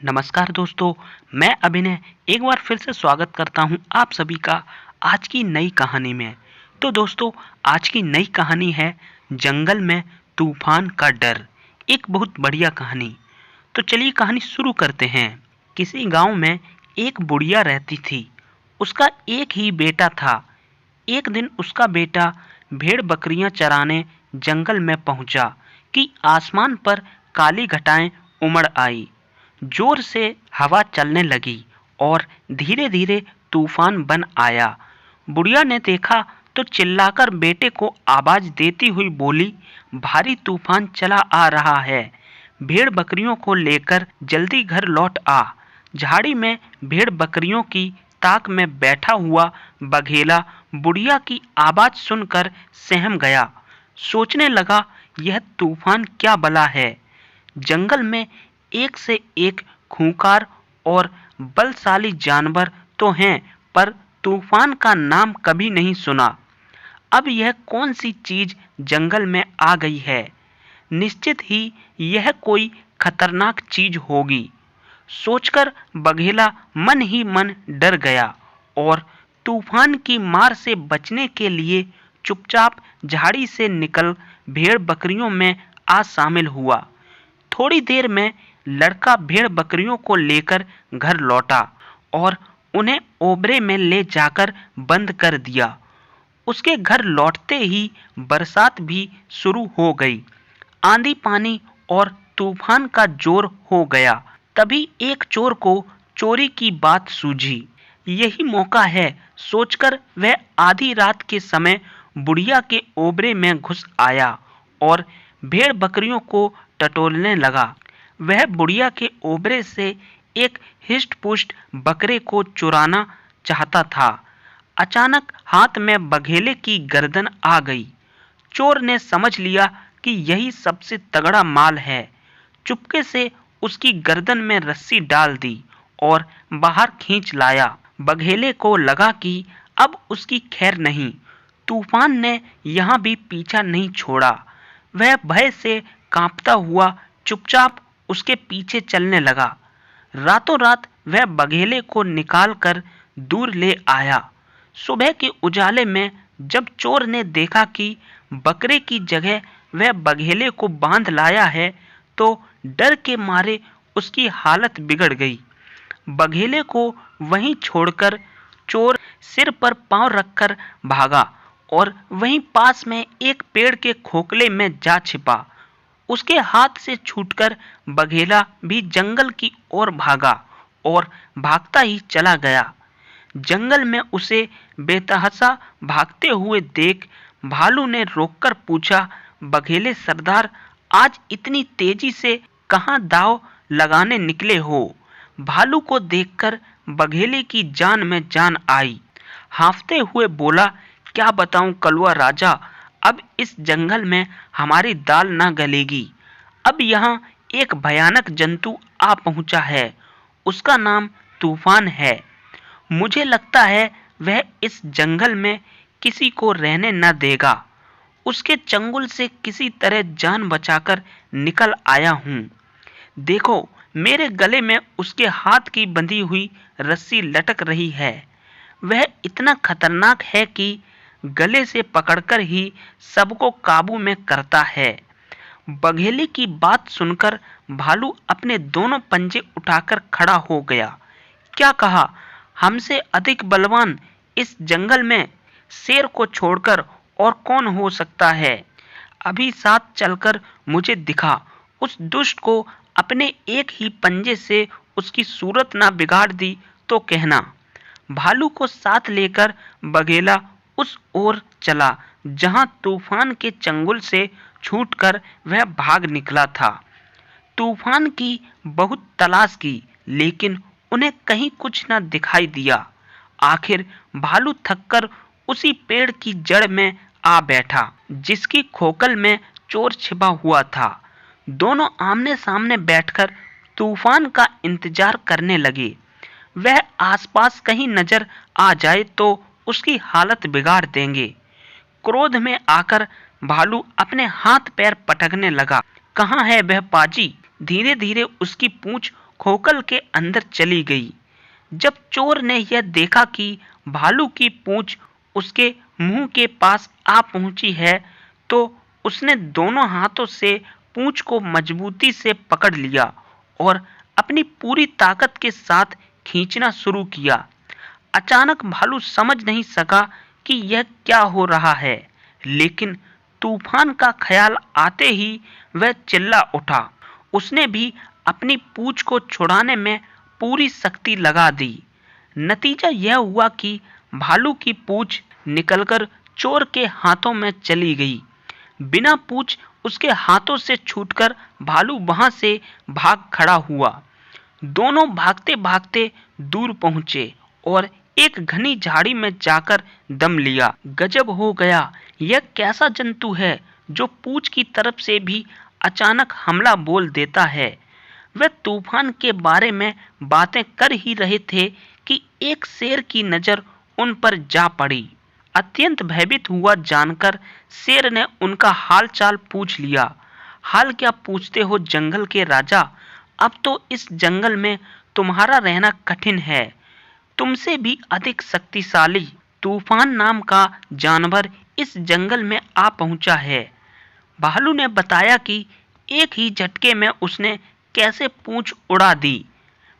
नमस्कार दोस्तों, मैं अभिनय एक बार फिर से स्वागत करता हूं आप सभी का आज की नई कहानी में। तो दोस्तों, आज की नई कहानी है जंगल में तूफान का डर। एक बहुत बढ़िया कहानी। तो चलिए कहानी शुरू करते हैं। किसी गांव में एक बुढ़िया रहती थी। उसका एक ही बेटा था। एक दिन उसका बेटा भेड़ बकरियां चराने जंगल में पहुंचा कि आसमान पर काली घटाएं उमड़ आई। जोर से हवा चलने लगी और धीरे धीरे तूफान बन आया। बुढ़िया ने देखा तो चिल्लाकर बेटे को आवाज देती हुई बोली, भारी तूफान चला आ रहा है, भेड़ बकरियों को लेकर जल्दी घर लौट आ। झाड़ी में भेड़ बकरियों की ताक में बैठा हुआ बघेला बुढ़िया की आवाज सुनकर सहम गया। सोचने लगा, यह तूफान क्या बला है। जंगल में एक से एक खूंखार और बलशाली जानवर तो हैं, पर तूफान का नाम कभी नहीं सुना। अब यह कौन सी चीज जंगल में आ गई है। निश्चित ही यह कोई खतरनाक चीज होगी, सोचकर बघेला मन ही मन डर गया और तूफान की मार से बचने के लिए चुपचाप झाड़ी से निकल भेड़ बकरियों में आ शामिल हुआ। थोड़ी देर में लड़का भेड़ बकरियों को लेकर घर लौटा और उन्हें ओबरे में ले जाकर बंद कर दिया। उसके घर लौटते ही बरसात भी शुरू हो गई। आंधी पानी और तूफान का जोर हो गया। तभी एक चोर को चोरी की बात सूझी। यही मौका है, सोचकर वह आधी रात के समय बुढ़िया के ओबरे में घुस आया और भेड़ बकरियों को टटोलने लगा। वह बुढ़िया के ओबरे से एक हिष्ट पुष्ट बकरे को चुराना चाहता था। अचानक हाथ में बघेले की गर्दन आ गई। चोर ने समझ लिया कि यही सबसे तगड़ा माल है। चुपके से उसकी गर्दन में रस्सी डाल दी और बाहर खींच लाया। बघेले को लगा कि अब उसकी खैर नहीं। तूफान ने यहाँ भी पीछा नहीं छोड़ा। वह भय से कांपता हुआ चुपचाप उसके पीछे चलने लगा। रातों रात वह बघेले को निकालकर दूर ले आया। सुबह के उजाले में जब चोर ने देखा कि बकरे की जगह वह बघेले को बांध लाया है, तो डर के मारे उसकी हालत बिगड़ गई। बघेले को वहीं छोड़कर चोर सिर पर पांव रखकर भागा और वहीं पास में एक पेड़ के खोखले में जा छिपा। उसके हाथ से छूटकर बघेला भी जंगल की ओर भागा और भागता ही चला गया। जंगल में उसे बेतहाशा भागते हुए देख भालू ने रोककर पूछा, बघेले सरदार, आज इतनी तेजी से कहां दांव लगाने निकले हो। भालू को देखकर बघेले की जान में जान आई। हांफते हुए बोला, क्या बताऊं कलवा राजा, अब इस जंगल में हमारी दाल ना गलेगी। अब यहाँ एक भयानक जंतु आ पहुंचा है। उसका नाम तूफान है। मुझे लगता है वह इस जंगल में किसी को रहने न देगा। उसके चंगुल से किसी तरह जान बचाकर निकल आया हूँ। देखो, मेरे गले में उसके हाथ की बंधी हुई रस्सी लटक रही है। वह इतना खतरनाक है कि गले से पकड़कर ही सबको काबू में करता है। बघेले की बात सुनकर भालू अपने दोनों पंजे उठाकर खड़ा हो गया। क्या कहा, हमसे अधिक बलवान इस जंगल में शेर को छोड़कर और कौन हो सकता है। अभी साथ चलकर मुझे दिखा। उस दुष्ट को अपने एक ही पंजे से उसकी सूरत ना बिगाड़ दी तो कहना। भालू को साथ लेकर बघेला उस ओर चला जहां तूफान के चंगुल से छूटकर वह भाग निकला था। तूफान की बहुत तलाश की, लेकिन उन्हें कहीं कुछ न दिखाई दिया। आखिर भालू थककर उसी पेड़ की जड़ में आ बैठा जिसकी खोखल में चोर छिपा हुआ था। दोनों आमने सामने बैठकर तूफान का इंतजार करने लगे। वह आसपास कहीं नजर आ जाए तो उसकी हालत बिगाड़ देंगे। क्रोध में आकर भालू अपने हाथ पैर पटकने लगा। कहाँ है वह पाजी। धीरे धीरे उसकी पूंछ खोखल के अंदर चली गई। जब चोर ने यह देखा कि भालू की पूंछ उसके मुंह के पास आ पहुंची है, तो उसने दोनों हाथों से पूंछ को मजबूती से पकड़ लिया और अपनी पूरी ताकत के साथ खींचना शुरू किया। अचानक भालू समझ नहीं सका कि यह क्या हो रहा है, लेकिन तूफान का ख्याल आते ही वह चिल्ला उठा। उसने भी अपनी पूंछ को छुड़ाने में पूरी शक्ति लगा दी। नतीजा यह हुआ कि भालू की पूंछ निकलकर चोर के हाथों में चली गई। बिना पूंछ उसके हाथों से छूटकर भालू वहां से भाग खड़ा हुआ। दोनों भागते भागते दूर पहुंचे और एक घनी झाड़ी में जाकर दम लिया। गजब हो गया, यह कैसा जंतु है जो पूंछ की तरफ से भी अचानक हमला बोल देता है। वे तूफान के बारे में बातें कर ही रहे थे कि एक शेर की नजर उन पर जा पड़ी। अत्यंत भयभीत हुआ जानकर शेर ने उनका हाल चाल पूछ लिया। हाल क्या पूछते हो जंगल के राजा, अब तो इस जंगल में तुम्हारा रहना कठिन है। तुमसे भी अधिक शक्तिशाली तूफान नाम का जानवर इस जंगल में आ पहुंचा है। भालू ने बताया कि एक ही झटके में उसने कैसे पूंछ उड़ा दी।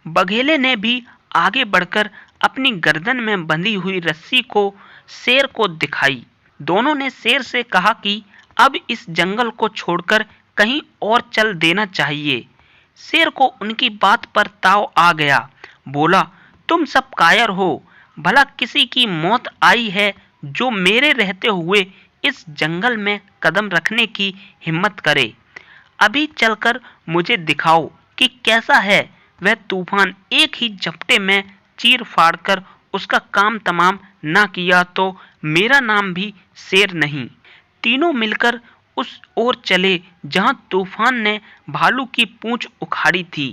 बघेले ने भी आगे बढ़कर अपनी गर्दन में बंधी हुई रस्सी को शेर को दिखाई। दोनों ने शेर से कहा कि अब इस जंगल को छोड़कर कहीं और चल देना चाहिए। शेर को उनकी बात पर ताव आ गया। बोला, तुम सब कायर हो, भला किसी की मौत आई है जो मेरे रहते हुए इस जंगल में कदम रखने की हिम्मत करे। अभी चलकर मुझे दिखाओ कि कैसा है वह तूफान। एक ही झपटे में चीर फाड़कर उसका काम तमाम ना किया तो मेरा नाम भी शेर नहीं। तीनों मिलकर उस ओर चले जहां तूफान ने भालू की पूंछ उखाड़ी थी।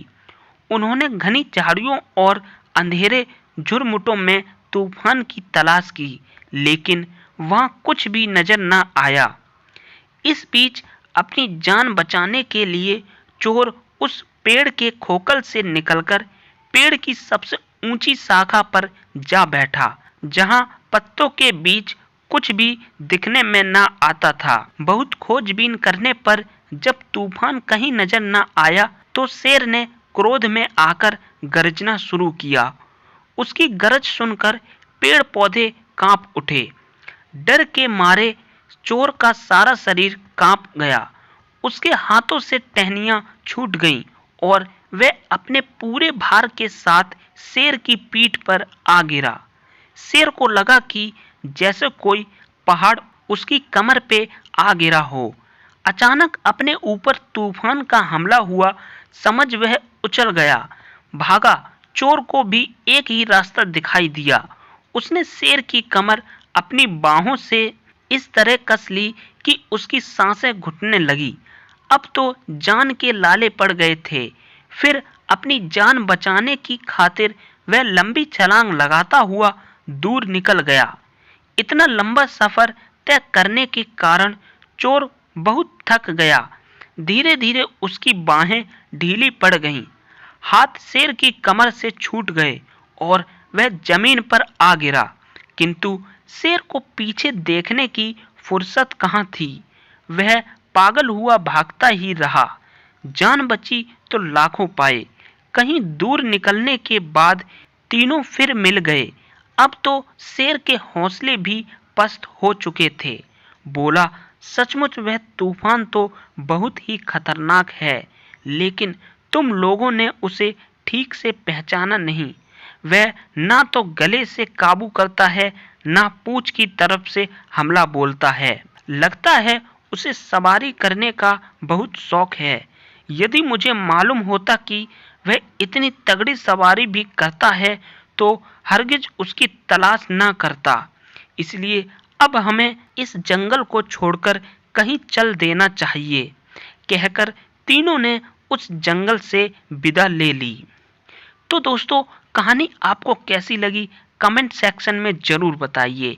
उन्होंने घनी झाड़ियों और अंधेरे झुरमुटों में तूफान की तलाश की, लेकिन वहां कुछ भी नजर न आया। इस बीच अपनी जान बचाने के लिए चोर उस पेड़ के खोखल से निकलकर पेड़ की सबसे ऊंची शाखा पर जा बैठा, जहां पत्तों के बीच कुछ भी दिखने में न आता था। बहुत खोजबीन करने पर जब तूफान कहीं नजर न आया तो शेर ने क्रोध में आकर गरजना शुरू किया। उसकी गरज सुनकर पेड़ पौधे कांप उठे। डर के मारे चोर का सारा शरीर कांप गया। उसके हाथों से टहनियां छूट गईं और वह अपने पूरे भार के साथ शेर की पीठ पर आ गिरा। शेर को लगा कि जैसे कोई पहाड़ उसकी कमर पे आ गिरा हो। अचानक अपने ऊपर तूफान का हमला हुआ समझ वह उछल गया, भागा। चोर को भी एक ही रास्ता दिखाई दिया। उसने शेर की कमर अपनी बाहों से इस तरह कस ली कि उसकी सांसें घुटने लगी। अब तो जान के लाले पड़ गए थे। फिर अपनी जान बचाने की खातिर वह लंबी छलांग लगाता हुआ दूर निकल गया। इतना लंबा सफर तय करने के कारण चोर बहुत थक गया। धीरे धीरे उसकी बाहें ढीली पड़ गईं। हाथ शेर की कमर से छूट गए और वह जमीन पर आ गिरा, किंतु शेर को पीछे देखने की फुर्सत कहाँ थी। वह पागल हुआ भागता ही रहा। जान बची तो लाखों पाए। कहीं दूर निकलने के बाद तीनों फिर मिल गए। अब तो शेर के हौसले भी पस्त हो चुके थे। बोला, सचमुच वह तूफान तो बहुत ही खतरनाक है, लेकिन तुम लोगों ने उसे ठीक से पहचाना नहीं। वह ना तो गले से काबू करता है, ना पूंछ की तरफ से हमला बोलता है। लगता है उसे सवारी करने का बहुत शौक है। यदि मुझे मालूम होता कि वह इतनी तगड़ी सवारी भी करता है तो हरगिज उसकी तलाश ना करता। इसलिए अब हमें इस जंगल को छोड़कर कहीं चल देना चाहिए, कहकर तीनों ने उस जंगल से विदा ले ली। तो दोस्तों, कहानी आपको कैसी लगी कमेंट सेक्शन में जरूर बताइए।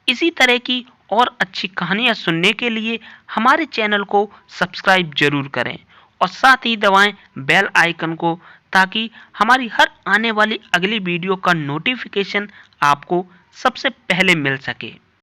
इसी तरह की और अच्छी कहानियां सुनने के लिए हमारे चैनल को सब्सक्राइब जरूर करें और साथ ही दबाएं बेल आइकन को, ताकि हमारी हर आने वाली अगली वीडियो का नोटिफिकेशन आपको सबसे पहले मिल सके।